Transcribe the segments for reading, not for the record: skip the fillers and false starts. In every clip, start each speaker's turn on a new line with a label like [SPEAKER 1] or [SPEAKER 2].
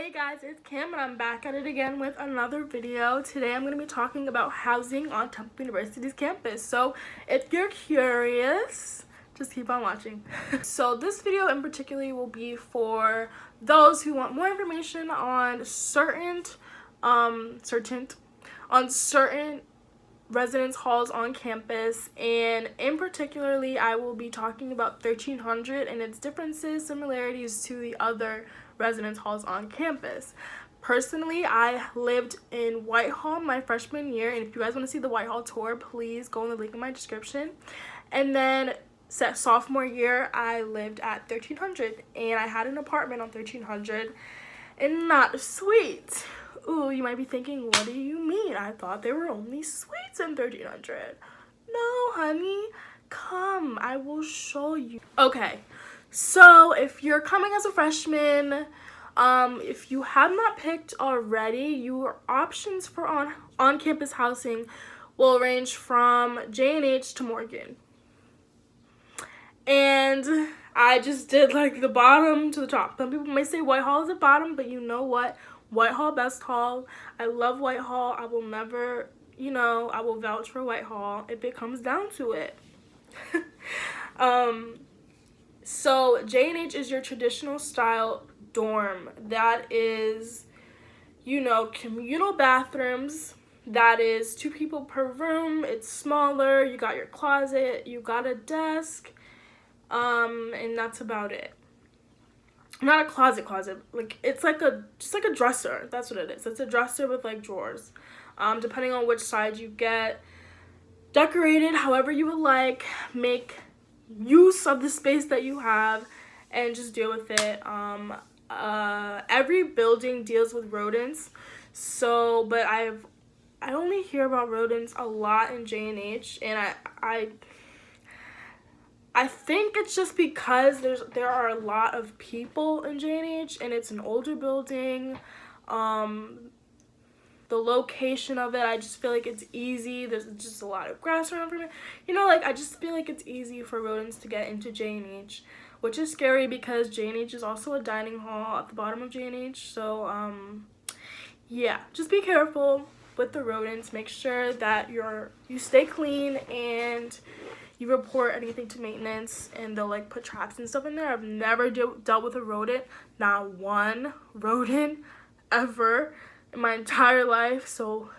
[SPEAKER 1] Hey guys, it's Kim and I'm back at it again with another video. Today I'm going to be talking about housing on Temple University's campus. So if you're curious, just keep on watching. So this video in particular will be for those who want more information on certain residence halls on campus, and in particularly I will be talking about 1300 and its differences, similarities to the other residence halls on campus. Personally, I lived in Whitehall my freshman year, and if you guys want to see the Whitehall tour, please go in the link in my description. And then sophomore year I lived at 1300, and I had an apartment on 1300, and not a suite. Ooh, you might be thinking, what do you mean? I thought there were only suites in 1300. No, honey. Come, I will show you. Okay, so if you're coming as a freshman, if you have not picked already, your options for on-campus housing will range from J&H to Morgan. And I just did like the bottom to the top. Some people may say Whitehall is the bottom, but you know what? Whitehall, best hall. I love Whitehall. I will never, I will vouch for Whitehall if it comes down to it. So J&H is your traditional style dorm. That is, communal bathrooms. That is 2 people per room. It's smaller. You got your closet. You got a desk. And that's about it. Not a closet, like it's like just like a dresser. That's what it is. It's a dresser with like drawers, depending on which side you get. Decorated however you would like. Make use of the space that you have and just deal with it. Every building deals with rodents, but I only hear about rodents a lot in J&H, and I think it's just because there are a lot of people in J&H, and it's an older building. The location of it, I just feel like it's easy. There's just a lot of grass around for me. I just feel like it's easy for rodents to get into J&H, which is scary because J&H is also a dining hall at the bottom of J&H. So, yeah, just be careful with the rodents. Make sure that you stay clean and you report anything to maintenance, and they'll like put traps and stuff in there. I've never dealt with a rodent, not one rodent ever in my entire life, so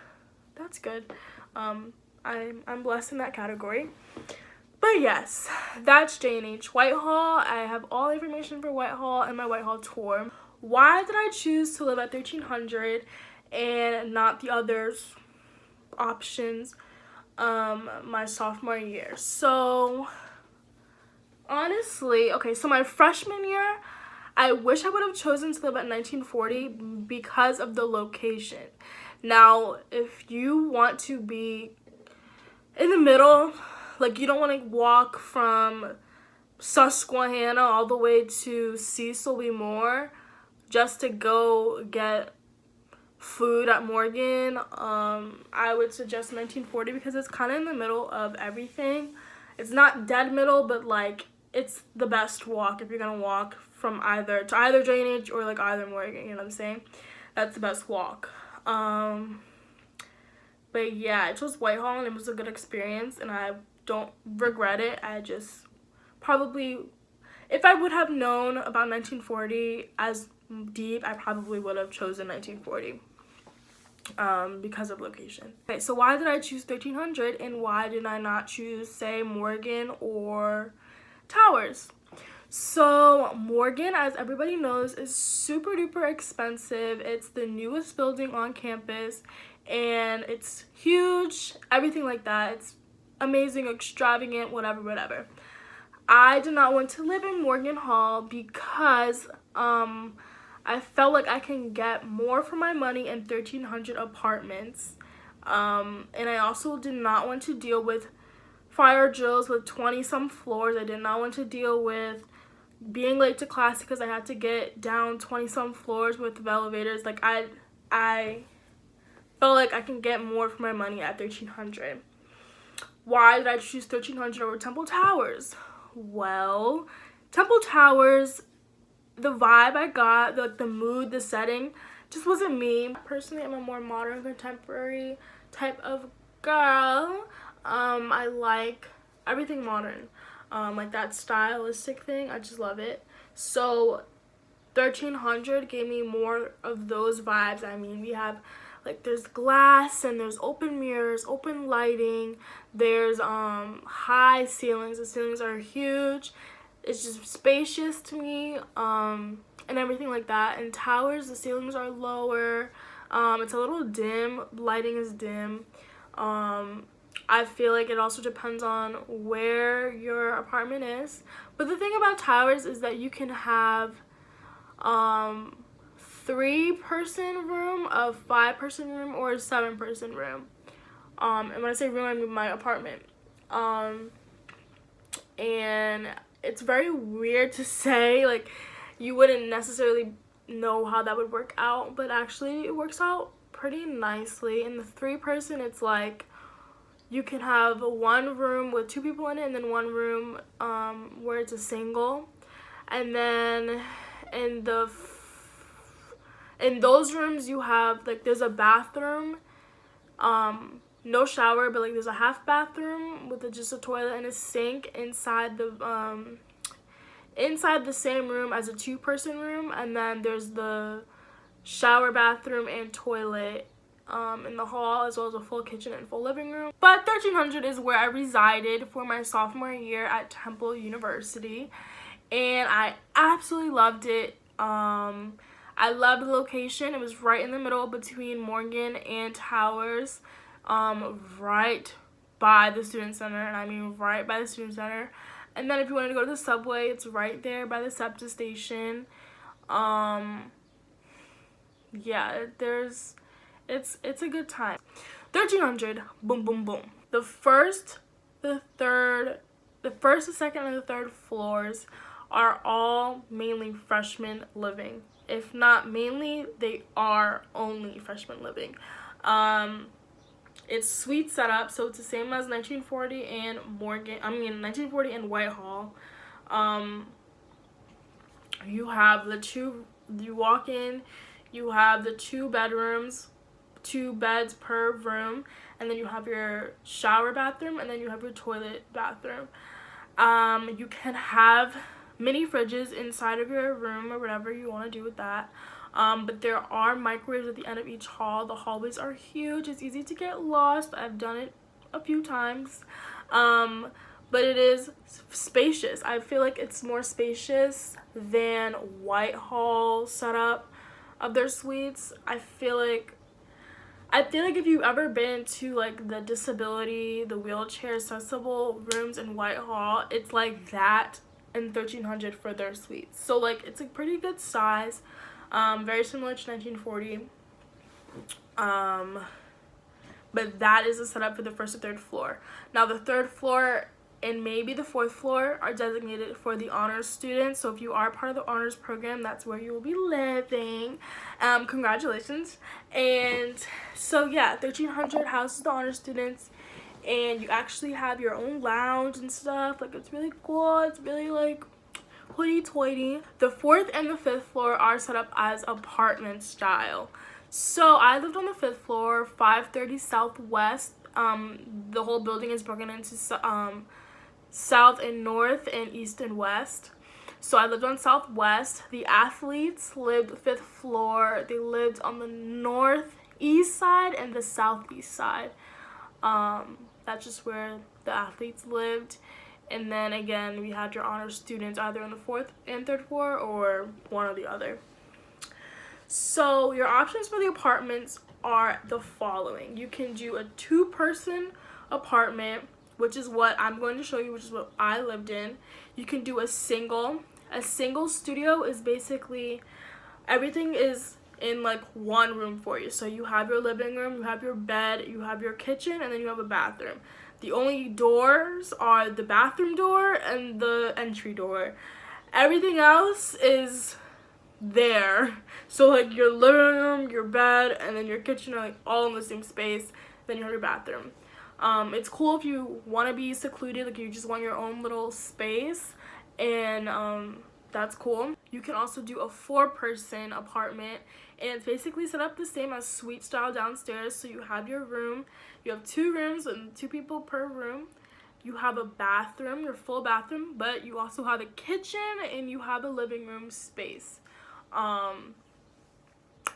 [SPEAKER 1] that's good. I'm blessed in that category. But yes, that's J&H. Whitehall, I have all the information for Whitehall and my Whitehall tour. Why did I choose to live at 1300 and not the others options my sophomore year? So honestly, okay, so my freshman year, I wish I would have chosen to live at 1940 because of the location. Now, if you want to be in the middle, like you don't want to walk from Susquehanna all the way to Cecil B. Moore just to go get food at Morgan, I would suggest 1940 because it's kind of in the middle of everything. It's not dead middle, but like it's the best walk if you're gonna walk from either J&H or like either Morgan, you know what I'm saying? That's the best walk. But yeah, I chose Whitehall and it was a good experience and I don't regret it. I just probably, if I would have known about 1940 as deep, I probably would have chosen 1940 because of location. Okay, so why did I choose 1300 and why did I not choose, say, Morgan or Towers? So Morgan, as everybody knows, is super duper expensive. It's the newest building on campus and it's huge, everything like that. It's amazing, extravagant, whatever. I did not want to live in Morgan Hall because I felt like I can get more for my money in 1300 apartments, and I also did not want to deal with fire drills with 20-some floors. I did not want to deal with being late to class because I had to get down 20-some floors with the elevators. Like I felt like I can get more for my money at 1300. Why did I choose 1300 over Temple Towers? Well, Temple Towers the vibe I got, the mood, the setting, just wasn't me. Personally, I'm a more modern, contemporary type of girl. I like everything modern. Like that stylistic thing, I just love it. So 1300 gave me more of those vibes. I mean, we have like there's glass and there's open mirrors, open lighting, there's high ceilings. The ceilings are huge. It's just spacious to me, and everything like that. And towers, the ceilings are lower. It's a little dim. Lighting is dim. I feel like it also depends on where your apartment is. But the thing about towers is that you can have 3-person room, a 5-person room, or a 7-person room. And when I say room, I mean my apartment. And it's very weird to say, like, you wouldn't necessarily know how that would work out, but actually it works out pretty nicely. In the 3-person, it's like you can have one room with 2 people in it, and then one room where it's a single. And then in those rooms you have, like, there's a bathroom, no shower, but like there's a half bathroom with just a toilet and a sink inside the same room as a 2-person room. And then there's the shower, bathroom, and toilet in the hall, as well as a full kitchen and full living room. But 1300 is where I resided for my sophomore year at Temple University, and I absolutely loved it. I loved the location. It was right in the middle between Morgan and Towers, right by the student center, and I mean right by the student center. And then if you wanted to go to the subway, it's right there by the SEPTA station. Yeah, it's a good time. 1300, boom, boom, boom. The first, the second, and the third floors are all mainly freshmen living. If not mainly, they are only freshmen living. It's suite setup, so it's the same as 1940 and 1940 and Whitehall. You have you walk in, you have the 2 bedrooms, 2 beds per room, and then you have your shower bathroom, and then you have your toilet bathroom. You can have mini fridges inside of your room or whatever you want to do with that. But there are microwaves at the end of each hall. The hallways are huge. It's easy to get lost. I've done it a few times. But it is spacious. I feel like it's more spacious than Whitehall setup of their suites. I feel like if you've ever been to like the disability, the wheelchair accessible rooms in Whitehall, it's like that in 1300 for their suites. So like it's a pretty good size, very similar to 1940. But that is the setup for the first and third floor. Now the third floor and maybe the fourth floor are designated for the honors students. So if you are part of the honors program, that's where you will be living. Congratulations. And so yeah, 1300 houses the honors students, and you actually have your own lounge and stuff. Like, it's really cool. It's really like hoity-toity. The 4th and the 5th floor are set up as apartment style. So I lived on the 5th floor, 530 Southwest. The whole building is broken into south and north and east and west. So I lived on Southwest. The athletes lived 5th floor. They lived on the northeast side and the southeast side. That's just where the athletes lived. And then again, we had your honors students either on the 4th and 3rd floor or one or the other. So your options for the apartments are the following. You can do a 2-person apartment, which is what I'm going to show you, which is what I lived in. You can do a single. A single studio is basically everything is in like one room for you. So you have your living room, you have your bed, you have your kitchen, and then you have a bathroom. The only doors are the bathroom door and the entry door. Everything else is there. So like your living room, your bed, and then your kitchen are like all in the same space. Then you have your bathroom. It's cool if you want to be secluded, like you just want your own little space, and that's cool. You can also do a 4-person apartment, and it's basically set up the same as suite style downstairs. So you have your room, you have 2 rooms and 2 people per room. You have a bathroom, your full bathroom, but you also have a kitchen and you have a living room space.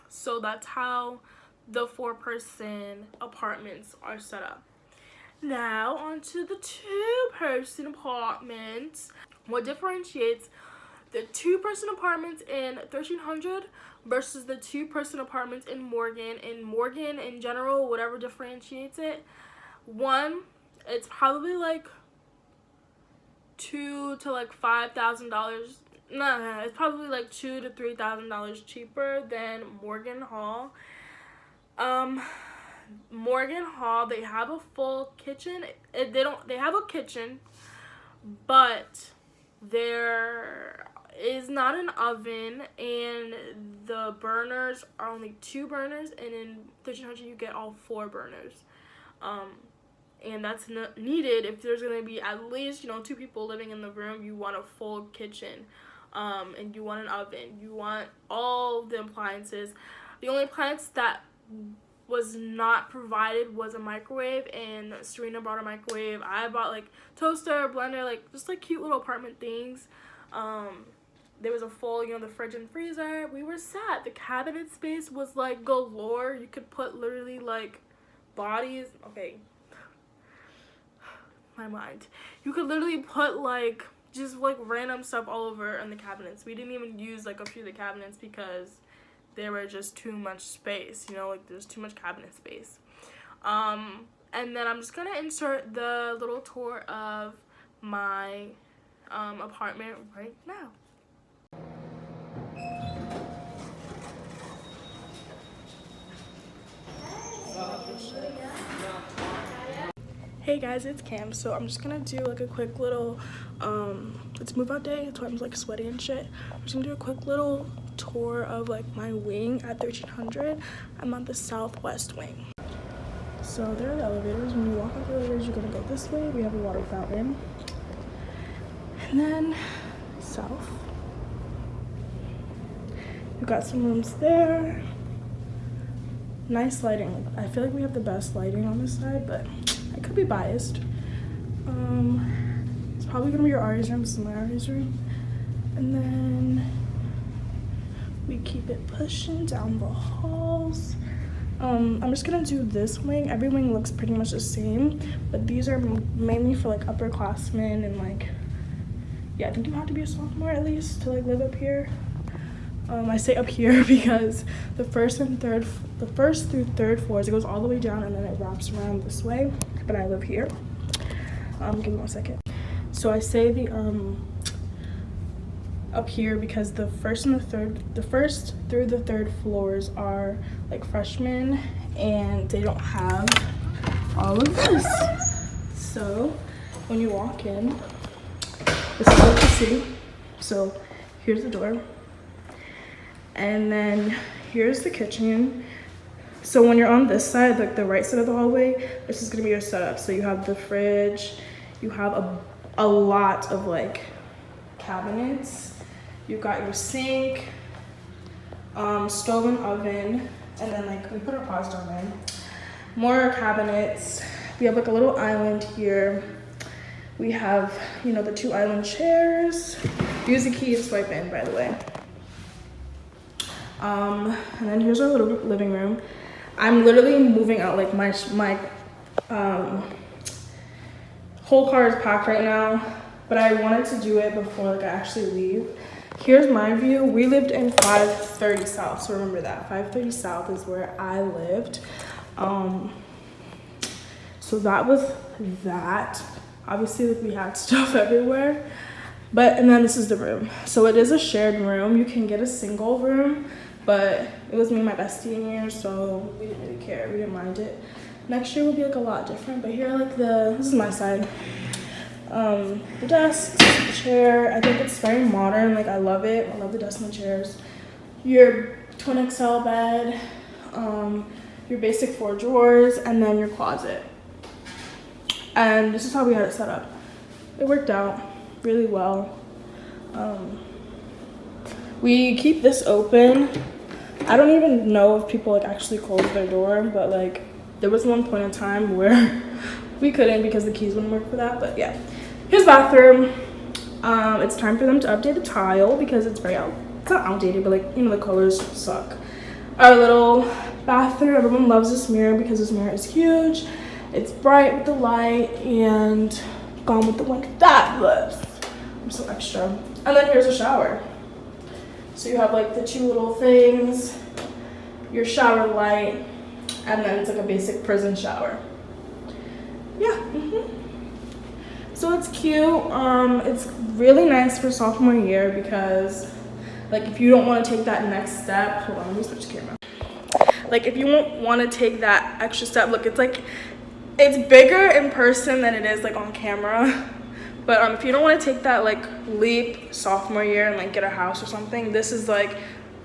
[SPEAKER 1] So that's how the 4-person apartments are set up. Now onto the 2-person apartments. What differentiates the 2-person apartments in 1300 versus the 2-person apartments in Morgan? In Morgan in general, whatever differentiates it, one, it's probably like $2,000 to like $5,000. No, it's probably like $2,000 to $3,000 cheaper than Morgan Hall. Morgan Hall, they have a full kitchen. They have a kitchen, but there is not an oven, and the burners are only 2 burners, and in 1300 you get all 4 burners. And that's not needed if there's going to be at least, 2 people living in the room. You want a full kitchen, and you want an oven. You want all the appliances. The only appliance that was not provided was a microwave, and Serena brought a microwave. I bought like toaster, blender, like just like cute little apartment things. There was a full, the fridge and freezer. We were set. The cabinet space was like galore. You could put literally like bodies. Okay. My mind. You could literally put like just like random stuff all over in the cabinets. We didn't even use like a few of the cabinets because there were just too much space, like there's too much cabinet space. And then I'm just gonna insert the little tour of my apartment right now. Hey guys, it's Cam. So I'm just gonna do like a quick little it's move out day. That's why I'm like sweaty and shit. I'm just gonna do a quick little tour of like my wing at 1300. I'm on the southwest wing. So there are the elevators. When you walk up the elevators, you're gonna go this way. We have a water fountain, and then south we've got some rooms there. Nice lighting. I feel like we have the best lighting on this side, but I could be biased. It's probably gonna be your Ari's room. This is my Ari's room. And then we keep it pushing down the halls. I'm just gonna do this wing. Every wing looks pretty much the same, but these are mainly for like upperclassmen and like, yeah, I think you have to be a sophomore at least to like live up here. I say up here because the first through third floors, it goes all the way down and then it wraps around this way, but I live here. Give me 1 second. So I say the up here because the first through the third floors are like freshmen and they don't have all of this. So when you walk in, this is what you see. So here's the door. And then here's the kitchen. So when you're on this side, like the right side of the hallway, this is gonna be your setup. So you have the fridge, you have a lot of like cabinets, you've got your sink, stove and oven, and then like we put our paws down there. More cabinets. We have like a little island here. We have, the 2 island chairs. Use the key to swipe in, by the way. And then here's our little living room. I'm literally moving out, like my whole car is packed right now, but I wanted to do it before like I actually leave. Here's my view. We lived in 530 South, so remember that 530 South is where I lived. So that was that. Obviously, like we had stuff everywhere, and then this is the room. So it is a shared room. You can get a single room, but it was me and my bestie in here, so we didn't really care. We didn't mind it. Next year will be like a lot different, but here like this is my side. The desk, the chair, I think it's very modern. Like I love it. I love the desk and the chairs. Your twin XL bed, your basic 4 drawers, and then your closet. And this is how we had it set up. It worked out really well. We keep this open. I don't even know if people like actually close their door, but like there was one point in time where we couldn't because the keys wouldn't work for that. But yeah, here's the bathroom. It's time for them to update the tile because it's it's not outdated, but like, you know, the colors suck. Our little bathroom, everyone loves this mirror because this mirror is huge. It's bright with the light and gone with the wind. Fabulous. I'm so extra. And then here's a shower. So you have like the two little things, your shower light, and then it's like a basic prison shower. Yeah. So it's cute. It's really nice for sophomore year because like if you don't want to take that next step, hold on, let me switch the camera. Like if you won't want to take that extra step, look, it's like, it's bigger in person than it is like on camera. But if you don't want to take that like leap sophomore year and like get a house or something, this is like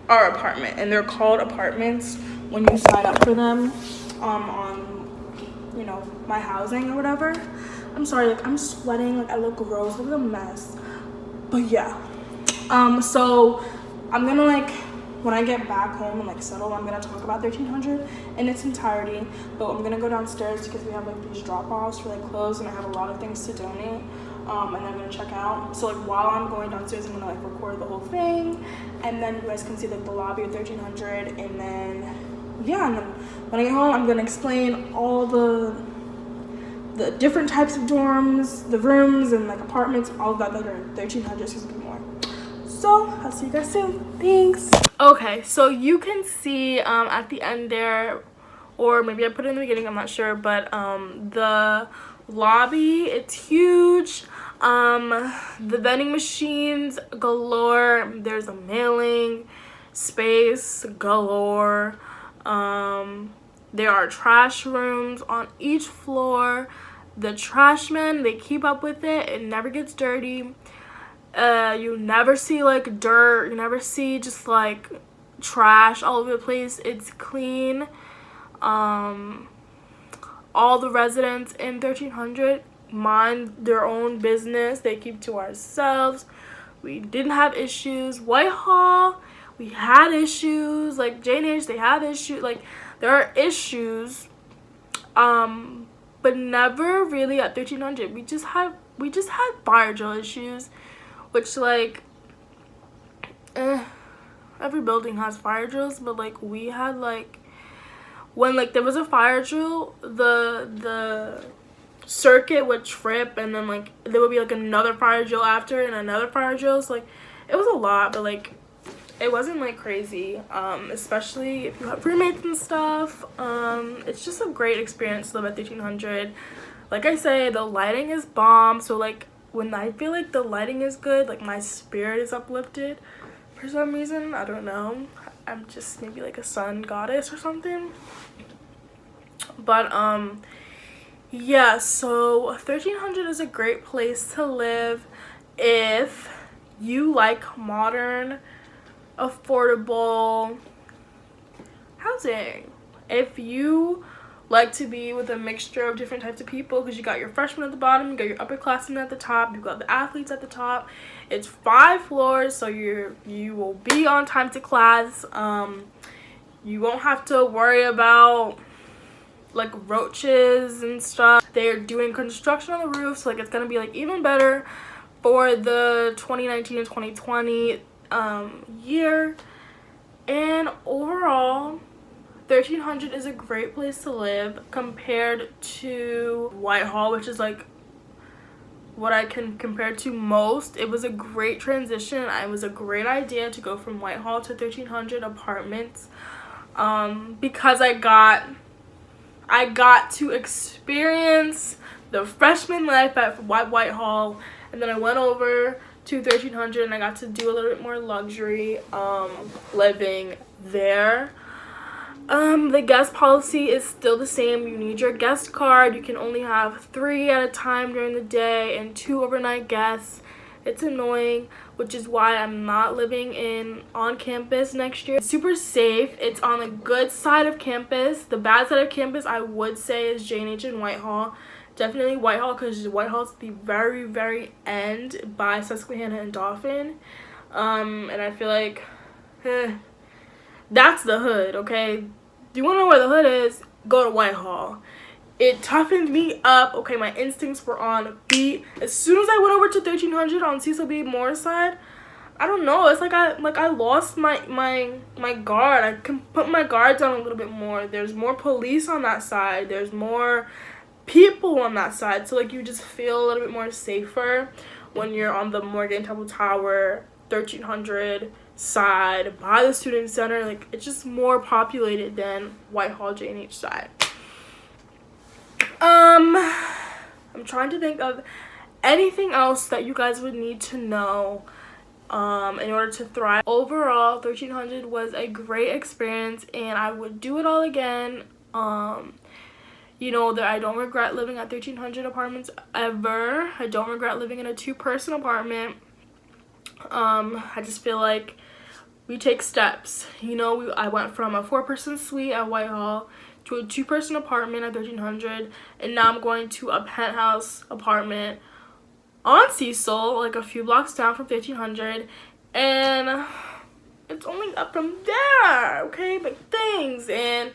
[SPEAKER 1] our apartment, and they're called apartments when you sign up for them on, you know, my housing or whatever. I'm sorry, like I'm sweating, like I look gross, look at the mess. But yeah, so I'm gonna like, when I get back home and like settle, I'm gonna talk about 1300 in its entirety. But I'm gonna go downstairs because we have like these drop-offs for like clothes, and I have a lot of things to donate. And then I'm gonna check out. So like while I'm going downstairs, I'm gonna like record the whole thing, and then you guys can see like the lobby of 1300. And then yeah, and then when I get home, I'm gonna explain all the different types of dorms, the rooms, and like apartments, all of that are 1300. So there's more. So I'll see you guys soon. Thanks. Okay, so you can see at the end there, or maybe I put it in the beginning, I'm not sure, but the lobby, it's huge. The vending machines galore. There's a mailing space galore. There are trash rooms on each floor. The trash men, they keep up with it. It never gets dirty. You never see like dirt. You never see just like trash all over the place. It's clean. All the residents in 1300 mind their own business. They keep to ourselves. We didn't have issues. Whitehall, we had issues. Like J&H, they have issues. Like there are issues, but never really at 1300. We just had fire drill issues, which like every building has fire drills, but like we had like, when like there was a fire drill, the circuit would trip, and then like there would be like another fire drill after and another fire drill. So like it was a lot, but like it wasn't like crazy, especially if you have roommates and stuff. It's just a great experience to live at 1300. Like I say, the lighting is bomb, so like when I feel like the lighting is good, like my spirit is uplifted for some reason. I don't know, I'm just maybe like a sun goddess or something. But yeah, so 1300 is a great place to live if you like modern, affordable housing. If you like to be with a mixture of different types of people, because you got your freshmen at the bottom, you got your upperclassmen at the top, you got the athletes at the top. It's 5 floors, so you will be on time to class. You won't have to worry about like roaches and stuff. They're doing construction on the roof, so like it's gonna be like even better for the 2019 and 2020 year. And overall, 1300 is a great place to live compared to Whitehall, which is like what I can compare to most. It was a great transition. It was a great idea to go from Whitehall to 1300 apartments, because I got to experience the freshman life at Whitehall, and then I went over to 1300 and I got to do a little bit more luxury living there. The guest policy is still the same. You need your guest card. You can only have 3 at a time during the day and 2 overnight guests. It's annoying, which is why I'm not living on campus next year. It's super safe. It's on the good side of campus. The bad side of campus, I would say, is J&H and Whitehall. Definitely Whitehall, because Whitehall's the very, very end by Susquehanna and Dauphin. And I feel like that's the hood, okay? Do you want to know where the hood is? Go to Whitehall. It toughened me up. Okay, my instincts were on beat. As soon as I went over to 1300 on Cecil B. Moore's side, I don't know. It's like I lost my guard. I can put my guard down a little bit more. There's more police on that side. There's more people on that side. So like you just feel a little bit more safer when you're on the Morgan Temple Tower, 1300 side by the student center. Like it's just more populated than Whitehall J&H side. I'm trying to think of anything else that you guys would need to know in order to thrive. Overall, 1300 was a great experience and I would do it all again. You know that I don't regret living at 1300 apartments ever. I don't regret living in a 2-person apartment. I just feel like we take steps. You know, I went from a 4-person suite at Whitehall to a 2-person apartment at 1300, and now I'm going to a penthouse apartment on Cecil, like a few blocks down from 1300, and it's only up from there. Okay, big things. And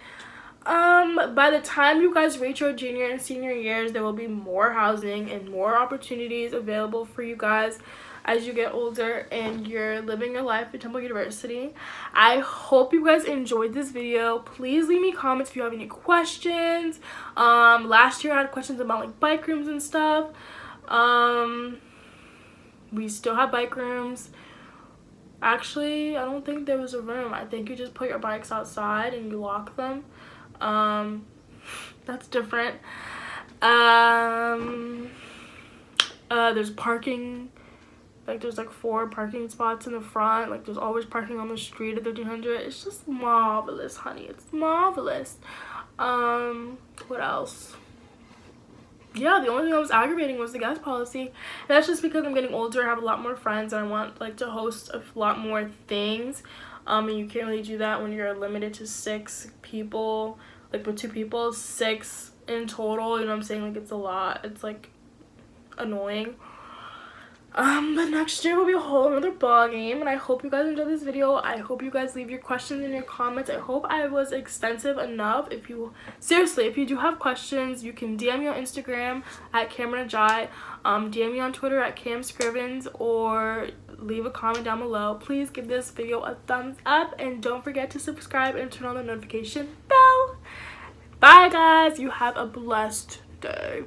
[SPEAKER 1] by the time you guys reach your junior and senior years, there will be more housing and more opportunities available for you guys as you get older and you're living your life at Temple University. I hope you guys enjoyed this video. Please leave me comments if you have any questions. Last year I had questions about like bike rooms and stuff. We still have bike rooms. Actually, I don't think there was a room. I think you just put your bikes outside and you lock them. That's different. There's parking. Like there's like 4 parking spots in the front. Like there's always parking on the street at 1300. It's just marvelous, honey. It's marvelous. What else? Yeah, the only thing that was aggravating was the gas policy. And that's just because I'm getting older. I have a lot more friends and I want like to host a lot more things. And you can't really do that when you're limited to 6 people. Like with 2 people, 6 in total. You know what I'm saying? Like it's a lot. It's like annoying. But next year will be a whole another ball game, and I hope you guys enjoyed this video. I hope you guys leave your questions in your comments. I hope I was extensive enough. If you do have questions, you can DM me on Instagram at Cameron Ajay, DM me on Twitter at Cam Scrivens, or leave a comment down below. Please give this video a thumbs up and don't forget to subscribe and turn on the notification bell. Bye guys, you have a blessed day.